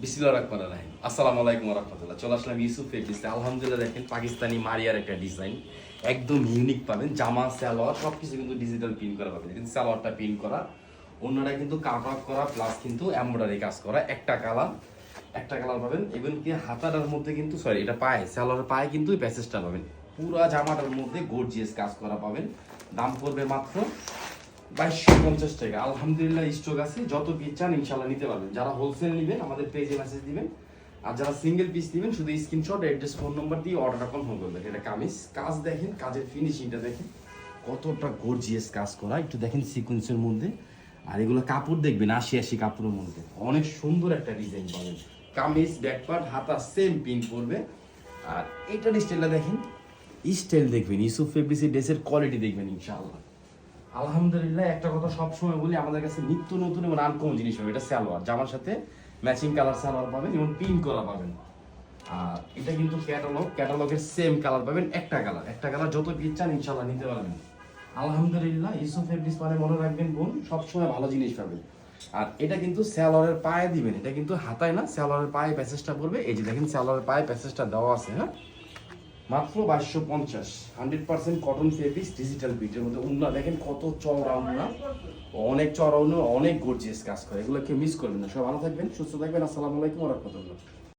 বিসমিল্লাহির রহমানির রহিম। আসসালামু আলাইকুম ওয়া রাহমাতুল্লাহ। চলে আসলাম ইউসুফ ফেব্রিক্সে। আলহামদুলিল্লাহ, দেখেন পাকিস্তানি মারিয়ার একটা ডিজাইন, একদম ইউনিক পাবেন। জামা সালোয়ার সবকিছু কিন্তু ডিজিটাল প্রিন্ট করা পাবেন। কিন্তু সালোয়ারটা প্রিন্ট করা, অন্যরা কিন্তু কাট অফ করা, প্লাস কিন্তু এমব্রয়ডারি কাজ করা। একটা কালার পাবেন। এবং কি হাতাটার মধ্যে কিন্তু এটা পায়ে, সালোয়ারের পায়ে কিন্তু এই প্যাসেজটা পাবেন। পুরা জামাটার মধ্যে গর্জিয়াস কাজ করা পাবেন। দাম পড়বে মাত্র 2250 টাকা। আলহামদুলিল্লাহ স্টক আছে, যত পিস চান ইনশাল্লাহ নিতে পারবেন। যারা হোলসেল নেবেন আমাদের পেজে মেসেজ দিবেন, আর যারা সিঙ্গেল পিস নেবেন শুধু স্ক্রিনশট, অ্যাড্রেস, ফোন নাম্বার দিয়ে অর্ডারটা কনফার্ম করবেন। এটা কামিজ কাজ দেখেন, কাজের ফিনিশিংটা দেখেন কতটা গর্জিয়াস কাজ করা, একটু দেখেন সিকোয়েন্সের মধ্যে। আর এগুলো কাপড় দেখবেন 80 কাপড়ের মধ্যে, অনেক সুন্দর একটা ডিজাইন পাবেন। কামিজ ব্যাকপার্ট হাতা সেম প্রিন্ট করবে। আর এইটার স্টাইলটা দেখেন, স্টাইল দেখবেন, ইউসুফ ফেব্রিক্সের ড্রেসের কোয়ালিটি দেখবেন ইনশাআল্লাহ। আলহামদুলিল্লাহ, একটা কথা সবসময় বলি, আমাদের কাছে নিত্য নতুন এবং আনকমন জিনিস হবে। এটা সালোয়ার, জামার সাথে ম্যাচিং কালার সালোয়ার পাবেন এবং প্রিন্ট করা পাবেন। আর এটা কিন্তু ক্যাটালগের সেম কালার পাবেন। একটা কালার যত পিস চান ইনশাআল্লাহ নিতে পারবেন। আলহামদুলিল্লাহ, ইউসুফ ফেব্রিক্স মানে মনে রাখবেন বোন, সবসময় ভালো জিনিস পাবেন। আর এটা কিন্তু সালোয়ারের পায়ে দিবেন, এটা কিন্তু হাতায় না, সালোয়ারের পায়ে প্যাসেজটা পড়বে। এই যে দেখেন সালোয়ারের পায়ে প্যাসেজটা দেওয়া আছে। হ্যাঁ, মাত্র 2250। 100% কটন ফেব্রিক্স, ডিজিটাল প্রিন্টের মধ্যে। উন্না দেখেন কত চওড়া উন্না, অনেক চওড়া উন্না, অনেক গর্জিয়াস কাজ করে। এগুলো কেউ মিস করবেন না। সব ভালো থাকবেন, সুস্থ থাকবেন। আসসালামু আলাইকুম ওয়া রাহমাতুল্লাহ।